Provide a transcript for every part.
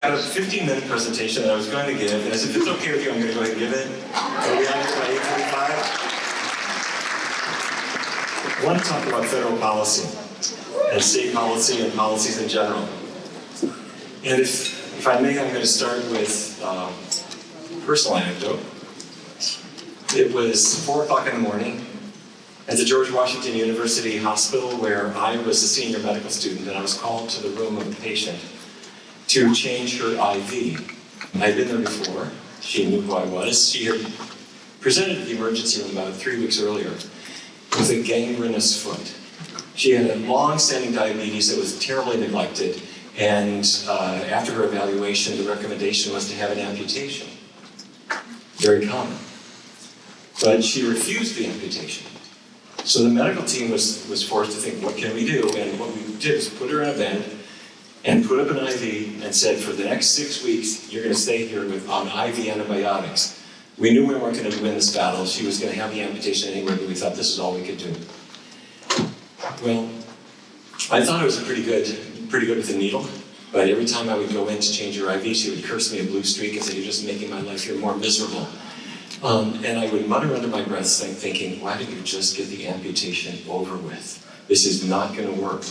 I had a 15-minute presentation that I was going to give, and as if it's okay with you, I'm going to go ahead and give it. Are we on it by 8:45? I want to talk about federal policy, and state policy, and policies in general. And if I may, I'm going to start with a personal anecdote. It was 4 o'clock in the morning at the George Washington University Hospital, where I was a senior medical student, and I was called to the room of the patient to change her IV. I had been there before. She knew who I was. She had presented at the emergency room about 3 weeks earlier with a gangrenous foot. She had a long-standing diabetes that was terribly neglected, and after her evaluation, the recommendation was to have an amputation. Very common. But she refused the amputation. So the medical team was forced to think, what can we do? And what we did is put her in a bed and put up an IV and said, for the next 6 weeks, you're going to stay here on IV antibiotics. We knew we weren't going to win this battle. She was going to have the amputation anyway, but we thought this is all we could do. Well, I thought it was pretty good with the needle, but every time I would go in to change her IV, she would curse me a blue streak and say, you're just making my life here more miserable. And I would mutter under my breath, thinking, why didn't you just get the amputation over with? This is not going to work.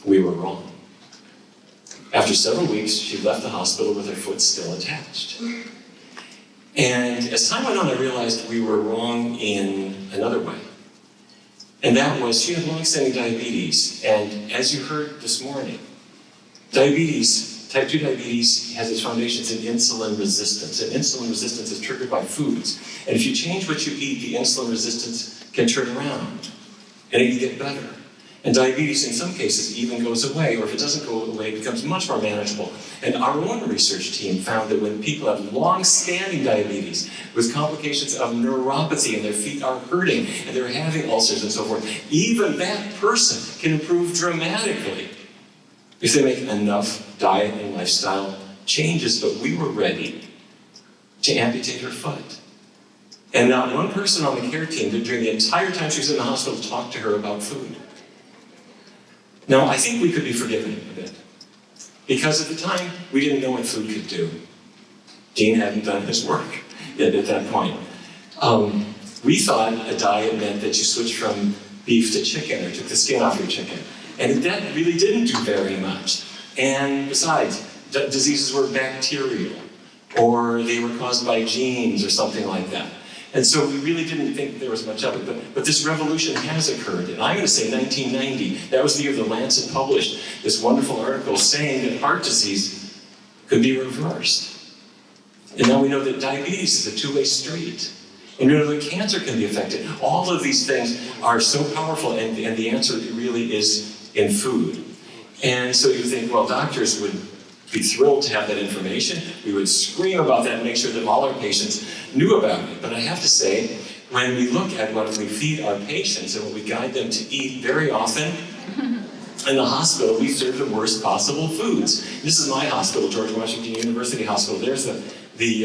We were wrong. After several weeks, she left the hospital with her foot still attached. And as time went on, I realized we were wrong in another way. And that was, she had long-standing diabetes. And as you heard this morning, type 2 diabetes has its foundations in insulin resistance. And insulin resistance is triggered by foods. And if you change what you eat, the insulin resistance can turn around. And it can get better. And diabetes, in some cases, even goes away, or if it doesn't go away, it becomes much more manageable. And our own research team found that when people have long-standing diabetes with complications of neuropathy and their feet are hurting and they're having ulcers and so forth, even that person can improve dramatically if they make enough diet and lifestyle changes. But we were ready to amputate her foot. And not one person on the care team during the entire time she was in the hospital talked to her about food. Now, I think we could be forgiven a bit, because at the time, we didn't know what food could do. Dean hadn't done his work yet at that point. We thought a diet meant that you switched from beef to chicken, or took the skin off your chicken. And that really didn't do very much. And besides, diseases were bacterial, or they were caused by genes, or something like that. And so we really didn't think there was much of it, but this revolution has occurred. And I'm going to say 1990, that was the year the Lancet published this wonderful article saying that heart disease could be reversed. And now we know that diabetes is a two-way street. And we know that cancer can be affected. All of these things are so powerful, and the answer really is in food. And so you think, well, doctors would be thrilled to have that information. We would scream about that and make sure that all our patients knew about it. But I have to say, when we look at what we feed our patients and what we guide them to eat, very often in the hospital, we serve the worst possible foods. This is my hospital, George Washington University Hospital. There's the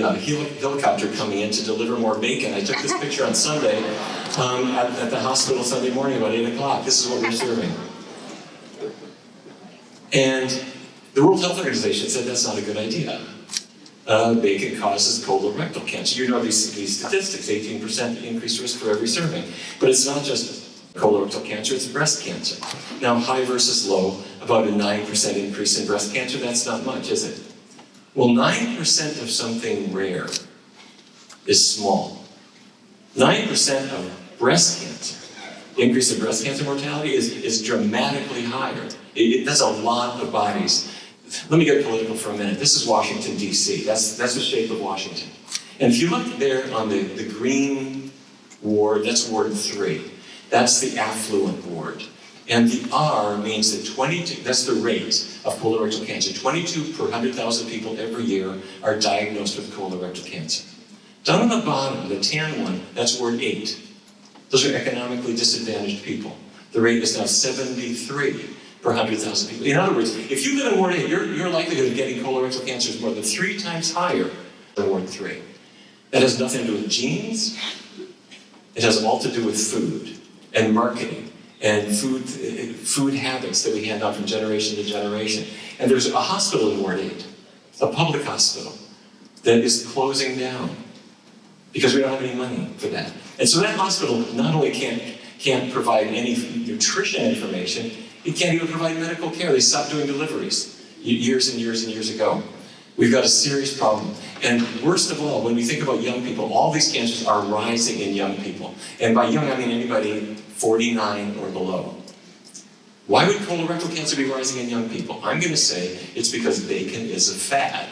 helicopter coming in to deliver more bacon. I took this picture on Sunday at the hospital Sunday morning about 8 o'clock. This is what we're serving. And the World Health Organization said that's not a good idea. Bacon causes colorectal cancer. You know these statistics, 18% increased risk for every serving. But it's not just colorectal cancer, it's breast cancer. Now, high versus low, about a 9% increase in breast cancer, that's not much, is it? Well, 9% of something rare is small. 9% of breast cancer, the increase in breast cancer mortality is dramatically higher. That's a lot of bodies. Let me get political for a minute. This is Washington, D.C. That's the shape of Washington. And if you look there on the green ward, that's Ward 3. That's the affluent ward. And the R means that 22, that's the rate of colorectal cancer. 22 per 100,000 people every year are diagnosed with colorectal cancer. Down on the bottom, the tan one, that's Ward 8. Those are economically disadvantaged people. The rate is now 73. Per 100,000 people. In other words, if you live in Ward 8, your likelihood of getting colorectal cancer is more than 3 times higher than Ward 3. That has nothing to do with genes. It has all to do with food and marketing and food habits that we hand on from generation to generation. And there's a hospital in Ward 8, a public hospital, that is closing down because we don't have any money for that. And so that hospital not only can't provide any nutrition information, it can't even provide medical care. They stopped doing deliveries years and years and years ago. We've got a serious problem. And worst of all, when we think about young people, all these cancers are rising in young people. And by young, I mean anybody 49 or below. Why would colorectal cancer be rising in young people? I'm going to say it's because bacon is a fad.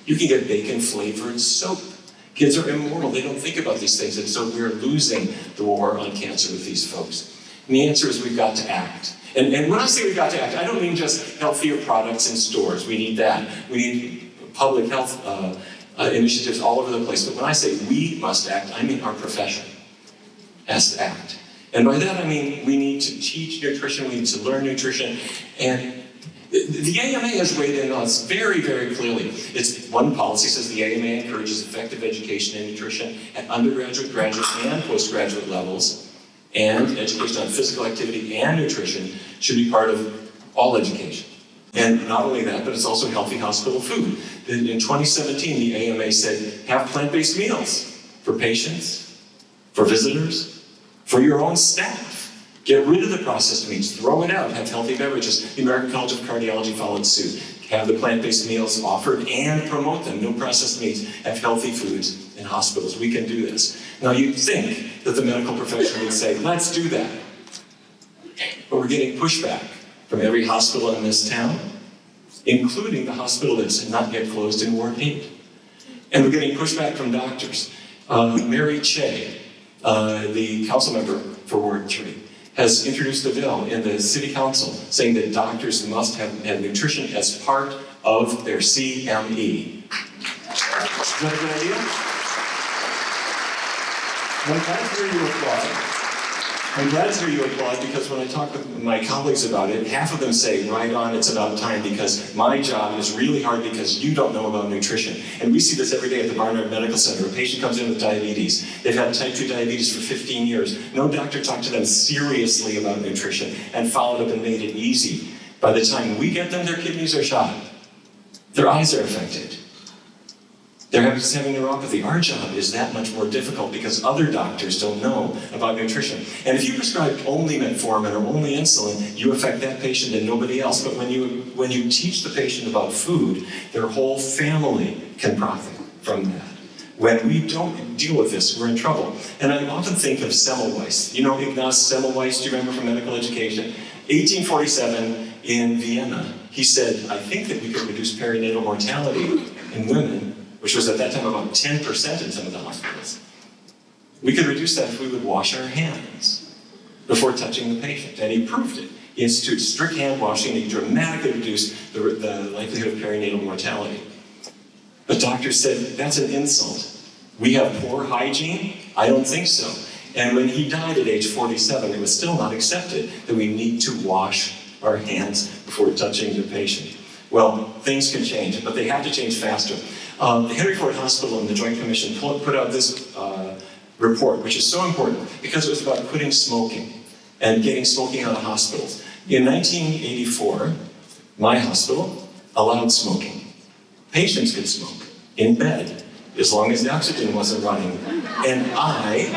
You can get bacon-flavored soap. Kids are immoral. They don't think about these things. And so we're losing the war on cancer with these folks. And the answer is we've got to act. And when I say we've got to act, I don't mean just healthier products in stores. We need that. We need public health initiatives all over the place. But when I say we must act, I mean our profession has to act. And by that I mean we need to teach nutrition, we need to learn nutrition. And the AMA has weighed in on us very, very clearly. It's one policy says the AMA encourages effective education in nutrition at undergraduate, graduate, and postgraduate levels. And education on physical activity and nutrition should be part of all education. And not only that, but it's also healthy hospital food. In 2017, the AMA said, have plant-based meals for patients, for visitors, for your own staff. Get rid of the processed meats, throw it out, have healthy beverages. The American College of Cardiology followed suit. Have the plant-based meals offered and promote them. No processed meats, have healthy foods in hospitals. We can do this. Now you'd think that the medical profession would say, let's do that. But we're getting pushback from every hospital in this town, including the hospital that's not yet closed in Ward 8. And we're getting pushback from doctors. Mary Che, the council member for Ward 3, has introduced a bill in the city council saying that doctors must have nutrition as part of their CME. Is that a good idea? I'm glad to hear you applaud. I'm glad to hear you applaud because when I talk with my colleagues about it, half of them say, right on, it's about time because my job is really hard because you don't know about nutrition. And we see this every day at the Barnard Medical Center. A patient comes in with diabetes. They've had type 2 diabetes for 15 years. No doctor talked to them seriously about nutrition and followed up and made it easy. By the time we get them, their kidneys are shot. Their eyes are affected. They're just having neuropathy. Our job is that much more difficult because other doctors don't know about nutrition. And if you prescribe only metformin or only insulin, you affect that patient and nobody else. But when you teach the patient about food, their whole family can profit from that. When we don't deal with this, we're in trouble. And I often think of Semmelweis. You know Ignaz Semmelweis, do you remember from medical education? 1847 in Vienna, he said, I think that we could reduce perinatal mortality in women, which was at that time about 10% in some of the hospitals. We could reduce that if we would wash our hands before touching the patient, and he proved it. He instituted strict hand washing, and he dramatically reduced the likelihood of perinatal mortality. But doctors said, that's an insult. We have poor hygiene? I don't think so. And when he died at age 47, it was still not accepted that we need to wash our hands before touching the patient. Well, things can change, but they have to change faster. The Henry Ford Hospital and the Joint Commission put out this report, which is so important because it was about quitting smoking and getting smoking out of hospitals. In 1984, my hospital allowed smoking. Patients could smoke in bed as long as the oxygen wasn't running. And I,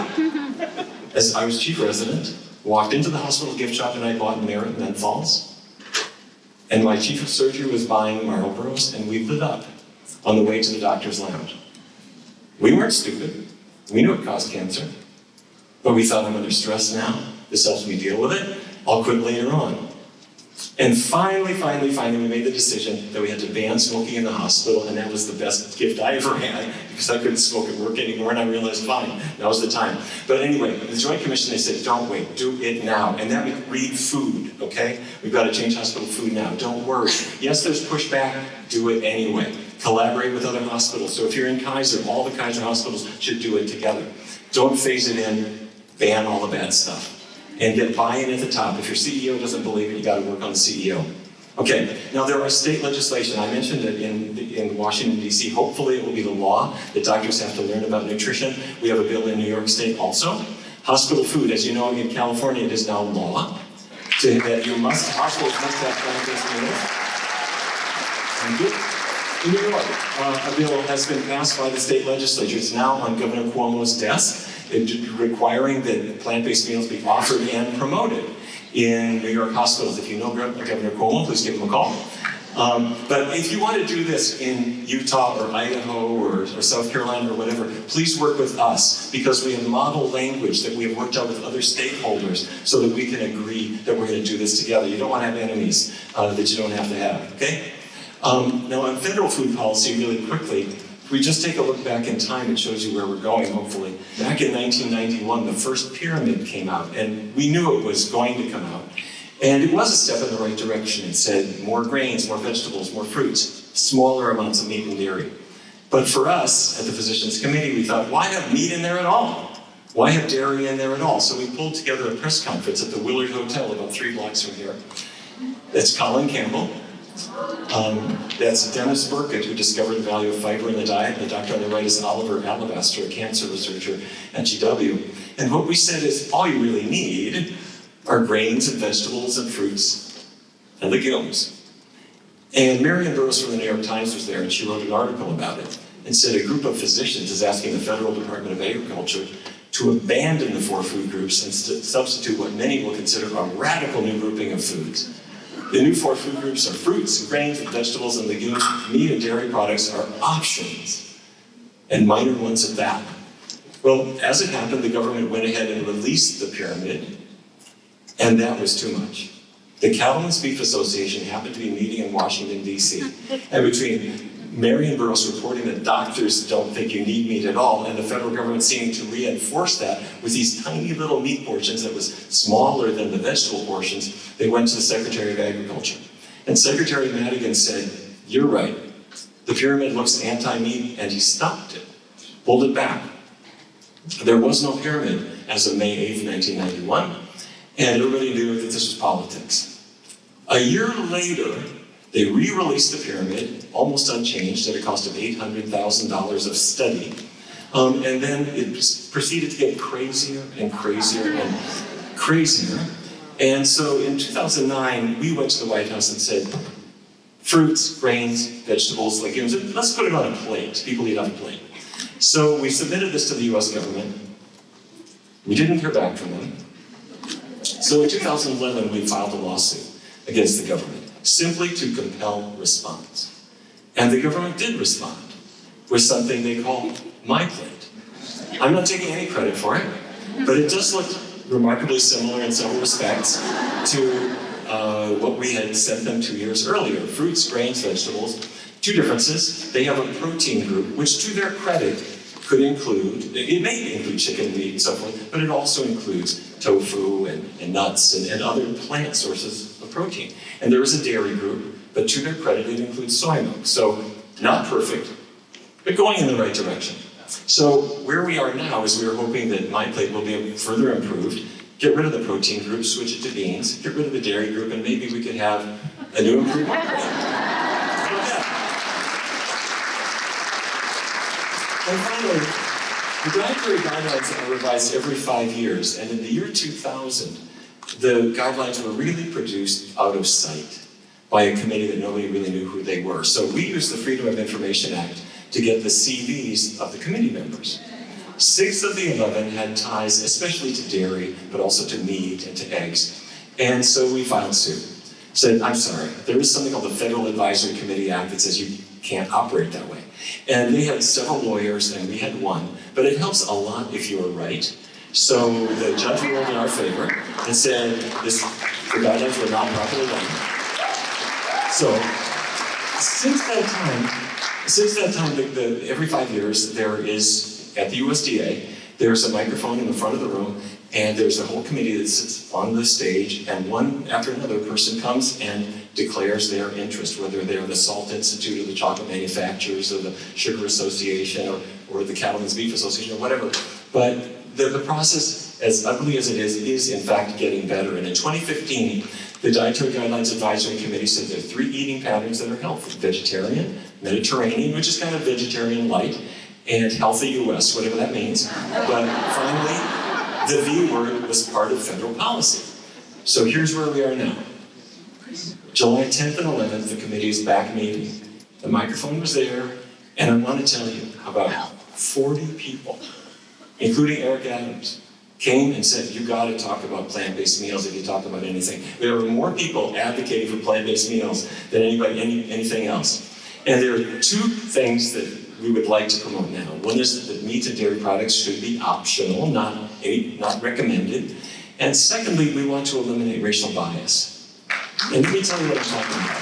as I was chief resident, walked into the hospital gift shop and I bought Merit menthols. And my chief of surgery was buying Marlboros, and we lit up on the way to the doctor's lounge. We weren't stupid. We knew it caused cancer. But we thought, I'm under stress now. This helps me deal with it. I'll quit later on. And finally, we made the decision that we had to ban smoking in the hospital, and that was the best gift I ever had because I couldn't smoke at work anymore, and I realized, fine, that was the time. But anyway, the Joint Commission, they said, don't wait, do it now. And that would read food, okay? We've got to change hospital food now, don't worry. Yes, there's pushback, do it anyway. Collaborate with other hospitals. So if you're in Kaiser, all the Kaiser hospitals should do it together. Don't phase it in, ban all the bad stuff. And get buy-in at the top. If your CEO doesn't believe it, you got to work on the CEO. Okay, now there are state legislation. I mentioned it in Washington, D.C. Hopefully it will be the law that doctors have to learn about nutrition. We have a bill in New York State also. Hospital food, as you know, in California, it is now law that hospitals must have plant-based meals. Thank you. In New York, a bill has been passed by the state legislature. It's now on Governor Cuomo's desk, requiring that plant-based meals be offered and promoted in New York hospitals. If you know Governor Cuomo, please give him a call. But if you want to do this in Utah or Idaho or South Carolina or whatever, please work with us, because we have model language that we have worked out with other stakeholders so that we can agree that we're going to do this together. You don't want to have enemies that you don't have to have, okay? Now on federal food policy, really quickly, if we just take a look back in time, it shows you where we're going, hopefully. Back in 1991, the first pyramid came out, and we knew it was going to come out. And it was a step in the right direction. It said more grains, more vegetables, more fruits, smaller amounts of meat and dairy. But for us, at the Physicians Committee, we thought, why have meat in there at all? Why have dairy in there at all? So we pulled together a press conference at the Willard Hotel about 3 blocks from here. That's Colin Campbell. That's Dennis Burkett, who discovered the value of fiber in the diet. The doctor on the right is Oliver Alabaster, a cancer researcher at GW. And what we said is, all you really need are grains and vegetables and fruits and legumes. And Marian Burroughs from the New York Times was there, and she wrote an article about it and said a group of physicians is asking the Federal Department of Agriculture to abandon the 4 food groups and substitute what many will consider a radical new grouping of foods. The new 4 food groups are fruits, and grains, and vegetables, and legumes. Meat and dairy products are options, and minor ones at that. Well, as it happened, the government went ahead and released the pyramid, and that was too much. The Cattlemen's Beef Association happened to be meeting in Washington, D.C., and between Marian Burroughs reporting that doctors don't think you need meat at all, and the federal government seeming to reinforce that with these tiny little meat portions that was smaller than the vegetable portions, they went to the Secretary of Agriculture. And Secretary Madigan said, you're right, the pyramid looks anti-meat, and he stopped it, pulled it back. There was no pyramid as of May 8th, 1991, and everybody knew that this was politics. A year later, they re-released the pyramid, almost unchanged, at a cost of $800,000 of study. And then it proceeded to get crazier and crazier and crazier. And so in 2009, we went to the White House and said, fruits, grains, vegetables, legumes, let's put it on a plate. People eat on a plate. So we submitted this to the US government. We didn't hear back from them. So in 2011, we filed a lawsuit against the government, simply to compel response. And the government did respond with something they call My Plate. I'm not taking any credit for it, but it does look remarkably similar in several respects to what we had sent them 2 years earlier. Fruits, grains, vegetables. 2 differences. They have a protein group, which to their credit could include, it may include chicken, meat, and so forth, but it also includes tofu and nuts and other plant sources of protein. And there is a dairy group, but to their credit, it includes soy milk. So not perfect, but going in the right direction. So where we are now is we are hoping that My Plate will be further improved, get rid of the protein group, switch it to beans, get rid of the dairy group, and maybe we could have a new improved My Plate. How about that? And finally, the Dietary Guidelines are revised every 5 years, and in the year 2000, the guidelines were really produced out of sight by a committee that nobody really knew who they were. So we used the Freedom of Information Act to get the CVs of the committee members. 6 of the 11 had ties, especially to dairy, but also to meat and to eggs. And so we filed suit. Said, I'm sorry, there is something called the Federal Advisory Committee Act that says you can't operate that way. And they had several lawyers, and we had one, but it helps a lot if you're right. So the judge ruled in our favor and said the guidelines were not properly done. So since that time, every 5 years, there is, at the USDA, there's a microphone in the front of the room, and there's a whole committee that sits on the stage, and one after another person comes and declares their interest, whether they're the Salt Institute or the Chocolate Manufacturers or the Sugar Association or the Cattlemen's Beef Association or whatever. But the process, as ugly as it is in fact getting better. And in 2015, the Dietary Guidelines Advisory Committee said there are 3 eating patterns that are healthy: vegetarian, Mediterranean, which is kind of vegetarian light, and healthy US, whatever that means. But finally, the V word was part of federal policy. So here's where we are now. July 10th and 11th, the committee is back meeting. The microphone was there, and I want to tell you, about 40 people, including Eric Adams, came and said, you got to talk about plant-based meals if you talk about anything. There were more people advocating for plant-based meals than anything else. And there are two things that we would like to promote now. One is that meat and dairy products should be optional, not recommended. And secondly, we want to eliminate racial bias. And let me tell you what I'm talking about.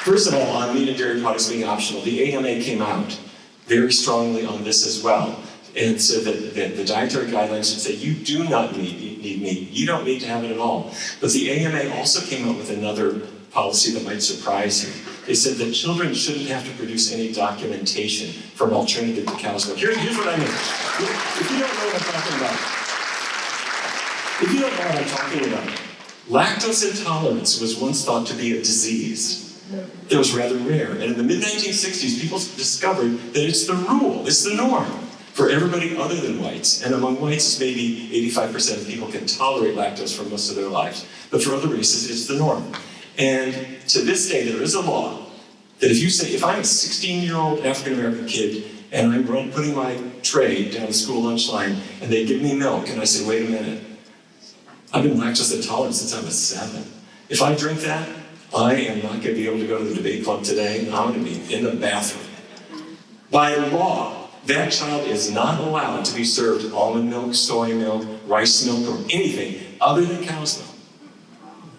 First of all, on meat and dairy products being optional, the AMA came out very strongly on this as well. And so that the dietary guidelines should say, you do not need meat. You don't need to have it at all. But the AMA also came up with another policy that might surprise you. They said that children shouldn't have to produce any documentation for an alternative to cow's milk. Here's what I mean. If you don't know what I'm talking about, lactose intolerance was once thought to be a disease that was rather rare. And in the mid-1960s, people discovered that it's the rule, it's the norm for everybody other than whites. And among whites, maybe 85% of people can tolerate lactose for most of their lives. But for other races, it's the norm. And to this day, there is a law that if I'm a 16-year-old African-American kid and I'm putting my tray down the school lunch line and they give me milk and I say, wait a minute, I've been lactose intolerant since I was 7. If I drink that, I am not going to be able to go to the debate club today. I'm going to be in the bathroom. By law, that child is not allowed to be served almond milk, soy milk, rice milk, or anything other than cow's milk.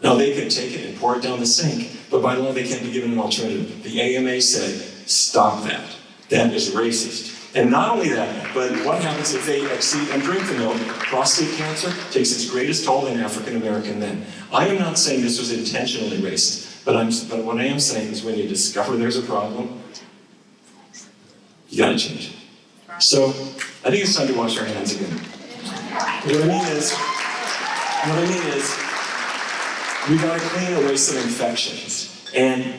Now, they can take it and pour it down the sink, but by law, they can't be given an alternative. The AMA said, stop that. That is racist. And not only that, but what happens if they exceed and drink the milk? Prostate cancer takes its greatest toll in African American men. I am not saying this was intentionally racist, but what I am saying is when you discover there's a problem, you gotta change it. So, I think it's time to wash our hands again. What I mean is, we gotta clean away some infections. And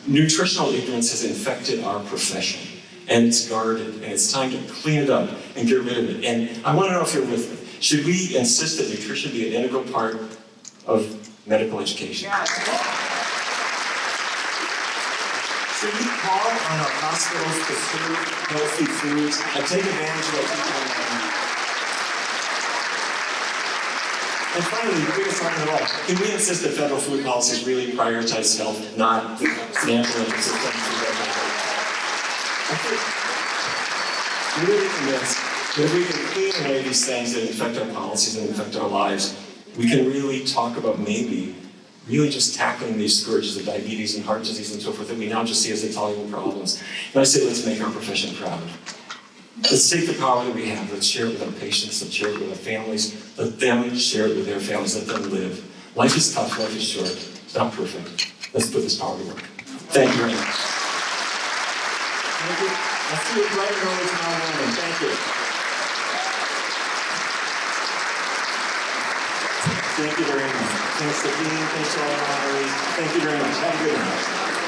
nutritional ignorance has infected our profession. And it's guarded, and it's time to clean it up and get rid of it. And I want to know if you're with me. Should we insist that nutrition be an integral part of medical education? Yes. Should we call on our hospitals to serve healthy foods and take advantage of what people want? And finally, the biggest argument of all, can we insist that federal food policies really prioritize health, not the financial interests of countries? I'm really convinced that if we can clean away these things that affect our policies and affect our lives, we can really talk about maybe really just tackling these scourges of diabetes and heart disease and so forth that we now just see as intolerable problems. And I say, let's make our profession proud. Let's take the power that we have. Let's share it with our patients. Let's share it with our families. Let them share it with their families. Let them live. Life is tough. Life is short. It's not perfect. Let's put this power to work. Thank you very much. Thank you. I'll see you bright and early tomorrow morning. Thank you. Thank you very much. Thanks to Dean. Thanks to all our honorees. Thank you very much. Have a good night.